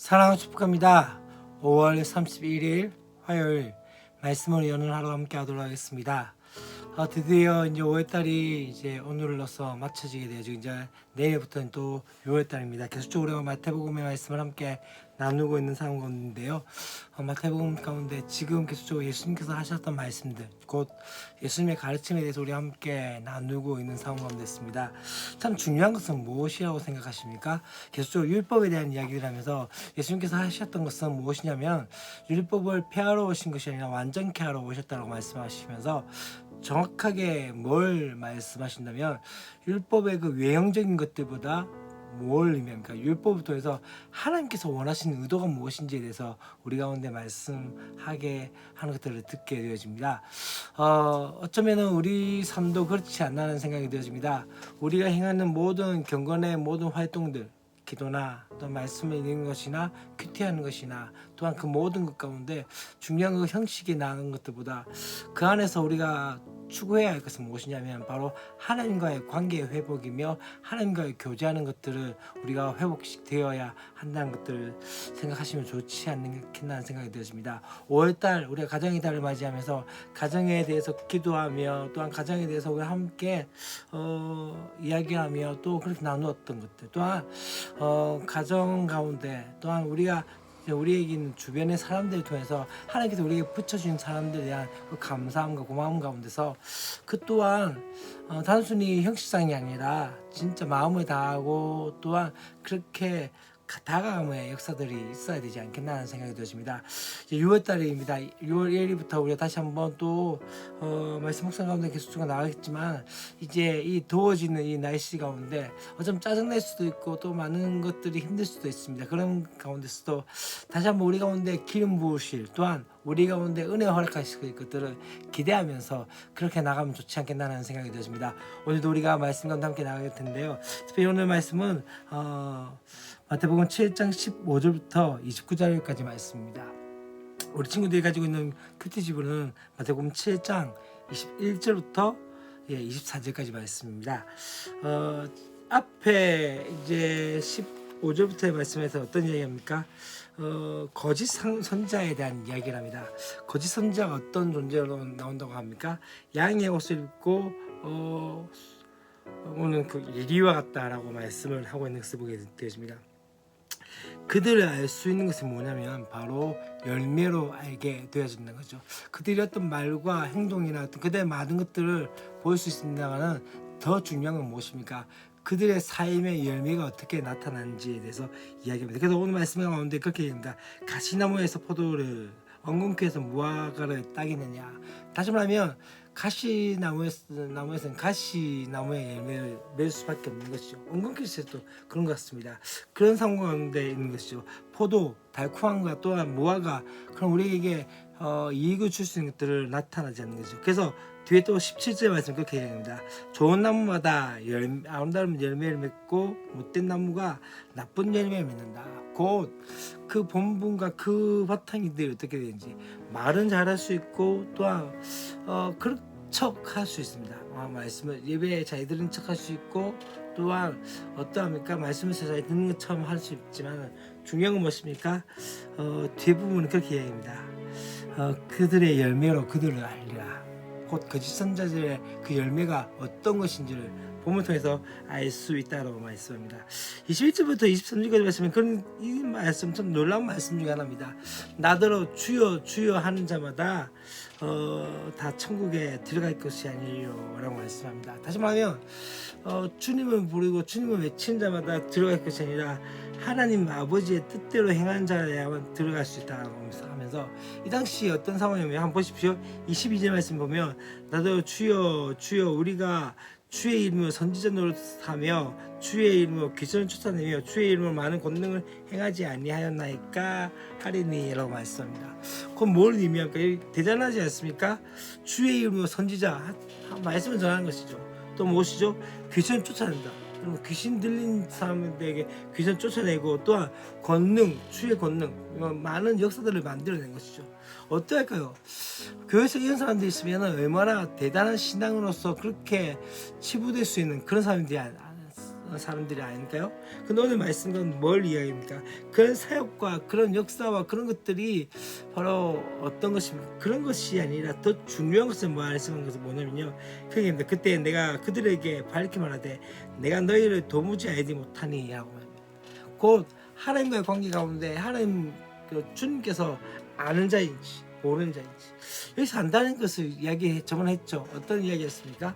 사랑하는 축복합니다. 5월 31일 화요일 말씀을 여는 하루 함께 하도록 하겠습니다. 드디어 이제 5월달이 이제 오늘로서 맞춰지게 되죠. 이제 내일부터는 또 6월달입니다. 계속적으로 마태복음의 말씀을 함께 나누고 있는 상황 가운데인데요. 마태복음 가운데 지금 계속적으로 예수님께서 하셨던 말씀들, 곧 예수님의 가르침에 대해서 우리 함께 나누고 있는 상황 가운데 있습니다. 참 중요한 것은 무엇이라고 생각하십니까? 계속적으로 율법에 대한 이야기를 하면서 예수님께서 하셨던 것은 무엇이냐면 율법을 폐하러 오신 것이 아니라 완전케 하러 오셨다고 말씀하시면서 정확하게 뭘 말씀하신다면 율법의 그 외형적인 것들보다 뭘 의미합니까? 율법을 통해서 하나님께서 원하시는 의도가 무엇인지에 대해서 우리 가운데 말씀하게 하는 것들을 듣게 되어집니다. 어쩌면은 우리 삶도 그렇지 않나는 생각이 되어집니다. 우리가 행하는 모든 경건의 모든 활동들, 기도나 또 말씀을 읽는 것이나 큐티하는 것이나 또한 그 모든 것 가운데 중요한 그 형식이 나은 것들보다 그 안에서 우리가 추구해야 할 것은 무엇이냐면 바로 하나님과의 관계의 회복이며 하나님과의 교제하는 것들을 우리가 회복되어야 한다는 것들을 생각하시면 좋지 않겠나는 생각이 되어집니다. 5월달 우리가 가정의 달을 맞이하면서 가정에 대해서 기도하며 또한 가정에 대해서 우리 함께 이야기하며 또 그렇게 나누었던 것들 또한 가정 가운데 또한 우리가 우리에게 있는 주변의 사람들을 통해서 하나님께서 우리에게 붙여주신 사람들에 대한 그 감사함과 고마움 가운데서 그 또한 단순히 형식상이 아니라 진짜 마음을 다하고 또한 그렇게 다가감의 역사들이 있어야 되지 않겠나 하는 생각이 들어집니다. 6월달입니다. 6월 1일부터 우리가 다시 한번 또 말씀 묵상 가운데 계속 나가겠지만 이제 이 더워지는 이 날씨 가운데 좀 짜증날 수도 있고 또 많은 것들이 힘들 수도 있습니다. 그런 가운데서도 다시 한번 우리 가운데 기름 부으실 또한 우리 가운데 은혜 허락하실 것들을 기대하면서 그렇게 나가면 좋지 않겠나라는 생각이 들어집니다. 오늘도 우리가 말씀 가운데 함께 나가게 텐데요. 특별히 오늘 말씀은 마태복음 7장 15절부터 29절까지 말씀입니다. 우리 친구들이 가지고 있는 큐티집은 마태복음 7장 21절부터 24절까지 말씀입니다. 앞에 이제 15절부터의 말씀에서 어떤 이야기입니까? 거짓 선자에 대한 이야기를 합니다. 거짓 선자가 어떤 존재로 나온다고 합니까? 양의 옷을 입고 오는 그 이리와 같다라고 말씀을 하고 있는 것을 보게 되어집니다. 그들을 알 수 있는 것이 뭐냐면 바로 열매로 알게 되어진다는 거죠. 그들이 어떤 말과 행동이나 그들의 많은 것들을 볼 수 있습니다만 더 중요한 건 무엇입니까? 그들의 삶의 열매가 어떻게 나타나는지에 대해서 이야기합니다. 그래서 오늘 말씀 가운데 그렇게 얘기합니다. 가시나무에서 포도를 엉겅퀴에서 무화과를 따기느냐. 다시 말하면 가시나무에서는 가시나무의 열매를 맺을 수밖에 없는 것이죠. 엉겅퀴에서도 그런 것 같습니다. 그런 상황 가운데 있는 것이죠. 포도, 달콤함과 또한 무화과 그럼 우리에게 이익을 줄 수 있는 것들을 나타나지 않는 거죠. 그래서 뒤에 또 17절 말씀 그렇게 얘기합니다. 좋은 나무마다 아름다운 열매를 맺고 못된 나무가 나쁜 열매를 맺는다. 곧 그 본분과 그 바탕이들이 어떻게 되는지 말은 잘할 수 있고 또한 그런 척할 수 있습니다. 말씀을 예배에 잘 들은 척할 수 있고 또한 어떠합니까? 말씀을 잘 듣는 것처럼 할 수 있지만 중요한 건 무엇입니까? 뒷부분은 그렇게 이야기합니다. 그들의 열매로 그들을 알리라. 곧 거짓 선자들의 그 열매가 어떤 것인지를 본문을 통해서 알 수 있다고 말씀합니다. 21절부터 23절까지 말씀은 그런 이 말씀 참 놀라운 말씀 중에 하나입니다. 나더러 주여 주여 하는 자마다 다 천국에 들어갈 것이 아니에요 라고 말씀합니다. 다시 말하면 주님을 부르고 주님을 외치는 자마다 들어갈 것이 아니라 하나님 아버지의 뜻대로 행하는 자야만 들어갈 수 있다고 하면서 이 당시 어떤 상황이냐면 한번 보십시오. 22절 말씀 보면 나도 주여 주여 우리가 주의 이름으로 선지자 노릇하며 주의 이름으로 귀신을 쫓아내며 주의 이름으로 많은 권능을 행하지 아니하였나이까 하리니라고 말씀합니다. 그건 뭘 의미합니까? 대단하지 않습니까? 주의 이름으로 선지자 말씀을 전하는 것이죠. 또 무엇이죠? 귀신을 쫓아낸다. 귀신 들린 사람들에게 귀신 쫓아내고 또한 권능, 주의 권능 많은 역사들을 만들어낸 것이죠. 어떨까요? 교회에서 이런 사람들이 있으면 얼마나 대단한 신앙으로서 그렇게 치부될 수 있는 그런 사람들이 사람들이 아닐까요? 근데 오늘 말씀은 뭘 이야기합니까? 그런 사역과 그런 역사와 그런 것들이 바로 어떤 것입니까? 그런 것이 아니라 더 중요한 것은 말씀한 것은 뭐냐면요, 그게 그때 내가 그들에게 밝히 말하되 내가 너희를 도무지 알지 못하니 라고 말합니다. 곧 하나님과의 관계 가운데 하나님 주님께서 아는 자인지 모르는 자인지, 여기서 안다는 것을 이야기 저번에 했죠. 어떤 이야기였습니까?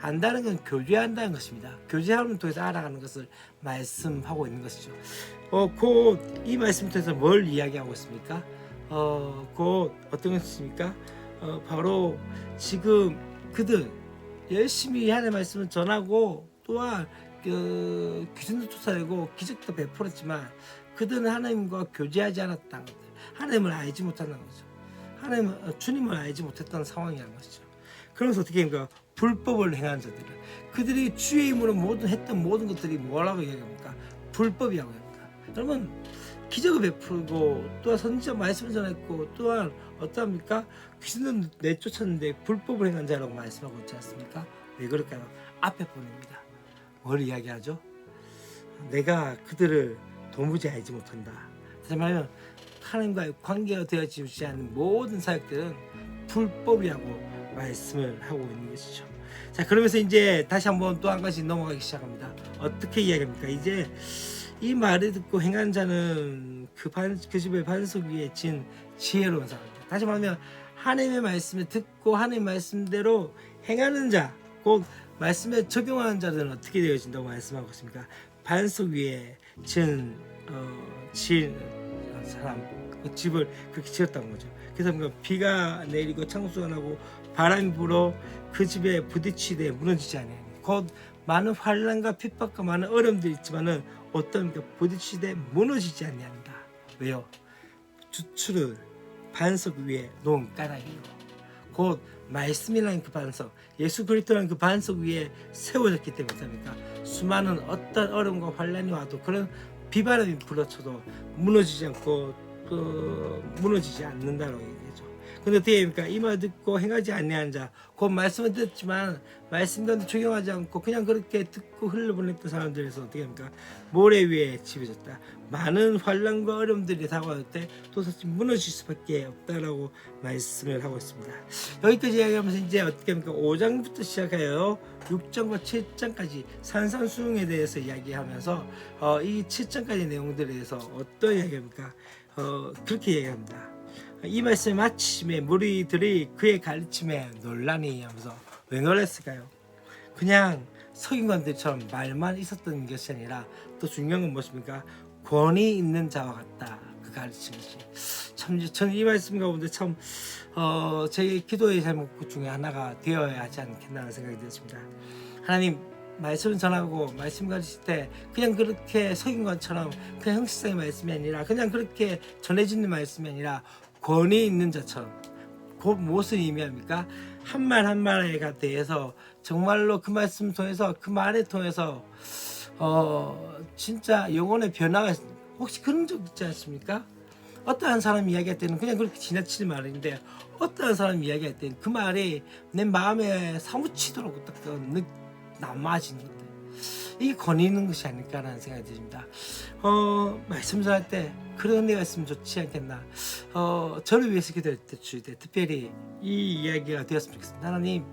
안다는 건 교제한다는 것입니다. 교제함을 통해서 알아가는 것을 말씀하고 있는 것이죠. 곧 이 말씀 통해서 뭘 이야기하고 있습니까? 곧 어떤 것입니까? 바로 지금 그들 열심히 하나님의 말씀을 전하고 또한 귀신도 쫓아내고 기적도 베풀었지만 그들은 하나님과 교제하지 않았다는 거예요. 하나님을 알지 못한다는 거죠. 주님을 알지 못했던 상황이라는 것이죠. 그래서 어떻게 합니까? 불법을 행한 자들, 그들이 주의 이름으로 했던 모든 것들이 뭐라고 얘기합니까? 불법이라고 합니다. 여러분, 기적을 베풀고 또한 선지자 말씀을 전했고 또한 어떠합니까? 귀신은 내쫓았는데 불법을 행한 자라고 말씀하고 있지 않습니까? 왜 그럴까요? 앞에 보냅니다. 뭘 이야기하죠? 내가 그들을 도무지 알지 못한다. 다시 말하면 하나님과의 관계가 되어지지 않는 모든 사역들은 불법이라고 말씀을 하고 있는 것이죠. 자, 그러면서 이제 다시 한번 또 한 가지 넘어가기 시작합니다. 어떻게 이야기합니까? 이제 이 말을 듣고 행한 자는 그 집의 반석 위에 진 지혜로운 사람입니다. 다시 말하면 하나님의 말씀을 듣고 하나님의 말씀대로 행하는 자, 곧 말씀에 적용하는 자들은 어떻게 되어진다고 말씀하고 있습니까? 반석 위에 지은 사람, 그 집을 그렇게 지었다는 거죠. 그래서 뭔가 비가 내리고 창수가 나고 바람이 불어 그 집에 부딪히되 무너지지 않아요. 곧 많은 환난과 핍박과 많은 어려움들이 있지만은 어떤 부딪히되 무너지지 아니한다. 왜요? 주추를 반석 위에 놓은 까닭이요. 곧 말씀이라는 그 반석, 예수 그리스도라는 그 반석 위에 세워졌기 때문입니까? 수많은 어떤 어려움과 환난이 와도 그런 비바람이 불어쳐도 무너지지 않고 무너지지 않는다고 얘기하죠. 근데 어떻게 합니까? 이 말 듣고 행하지 아니하는 자, 곧 말씀을 듣지만 말씀 가운데 적용하지 않고 그냥 그렇게 듣고 흘려보냈던 사람들에서 어떻게 합니까? 모래 위에 집어졌다. 많은 환난과 어려움들이 다가올 때 또다시 무너질 수밖에 없다라고 말씀을 하고 있습니다. 여기까지 이야기하면서 이제 어떻게 합니까? 5장부터 시작해요. 6장과 7장까지 산산수훈에 대해서 이야기하면서 이 7장까지 내용들에 대해서 어떤 이야기합니까? 그렇게 얘기합니다. 이 말씀을 마침에 무리들이 그의 가르침에 놀라니 하면서 왜 놀랐을까요? 그냥 서기관들처럼 말만 있었던 것이 아니라 또 중요한 건 무엇입니까? 권위 있는 자와 같다. 그 가르침이 참 저는 이 말씀 가운데 참 제 기도의 제목 중에 하나가 되어야 하지 않겠나 생각이 들었습니다. 하나님, 말씀을 전하고 말씀 가르칠 때 그냥 그렇게 서기관처럼 그냥 형식상의 말씀이 아니라 그냥 그렇게 전해지는 말씀이 아니라 권위 있는 자처럼, 그 무엇을 의미합니까? 한 말 한 말에 대해서 정말로 그 말씀 통해서 그 말을 통해서 진짜 영혼의 변화가 있습니다. 혹시 그런 적 있지 않습니까? 어떠한 사람이 이야기할 때는 그냥 그렇게 지나치는 말인데 어떠한 사람이 이야기할 때는 그 말이 내 마음에 사무치도록 딱 남아지는 것들, 이게 권위 있는 것이 아닐까라는 생각이 듭니다. 말씀 전할 때 그런 은혜가 있으면 좋지 않겠나. 저를 위해서 기도할 때 특별히 이 이야기가 되었으면 좋겠습니다. 하나님,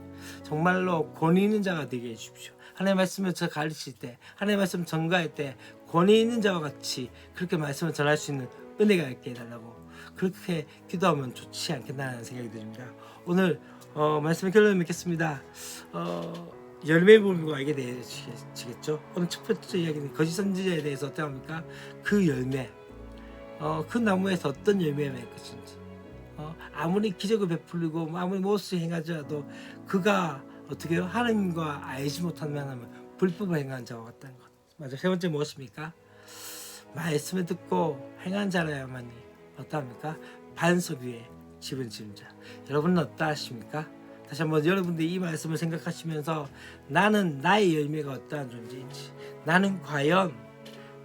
정말로 권위 있는 자가 되게 해주십시오. 하나님의 말씀을 저 가르칠 때, 하나님의 말씀을 전가할 때 권위 있는 자와 같이 그렇게 말씀을 전할 수 있는 은혜가 있게 해달라고, 그렇게 기도하면 좋지 않겠나라는 생각이 듭니다. 오늘 말씀의 결론을 맺겠습니다. 열매 보고 알게 되시겠죠. 오늘 첫 번째 이야기는 거짓 선지자에 대해서 어떻게 합니까? 그 열매, 그 나무에서 어떤 열매가 맺을 것인지, 아무리 기적을 베풀고 아무리 무엇을 행하더라도 그가 어떻게 해요? 하나님과 알지 못하는 하나님은 불법을 행한 자와 같다는 것. 맞아. 세 번째 무엇입니까? 말씀을 듣고 행한 자라야만이 어떠합니까? 반석 위에 집을 지은 자. 여러분은 어떠하십니까? 다시 한번 여러분들이 이 말씀을 생각하시면서 나는 나의 열매가 어떠한 존재인지, 나는 과연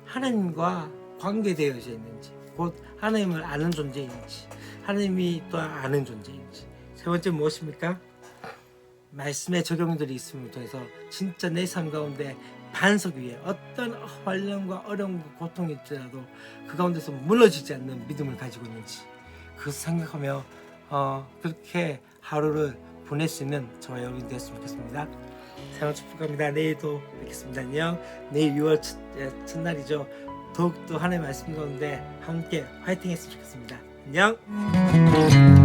하나님과 관계되어져 있는지, 곧 하나님을 아는 존재인지, 하나님이 또 아는 존재인지. 세 번째 무엇입니까? 말씀의 적용들이 있음을 통해서 진짜 내 삶 가운데 반석 위에 어떤 환란과 어려움과 고통이 있더라도 그 가운데서 무너지지 않는 믿음을 가지고 있는지 그것을 생각하며 그렇게 하루를 보낼 수 있는 저와 여러분이 되었으면 좋겠습니다. 사랑 축복합니다. 내일도 뵙겠습니다. 안녕. 내일 6월 첫날이죠. 더욱더 하나님의 말씀 가운데 함께 화이팅 했으면 좋겠습니다. 안녕.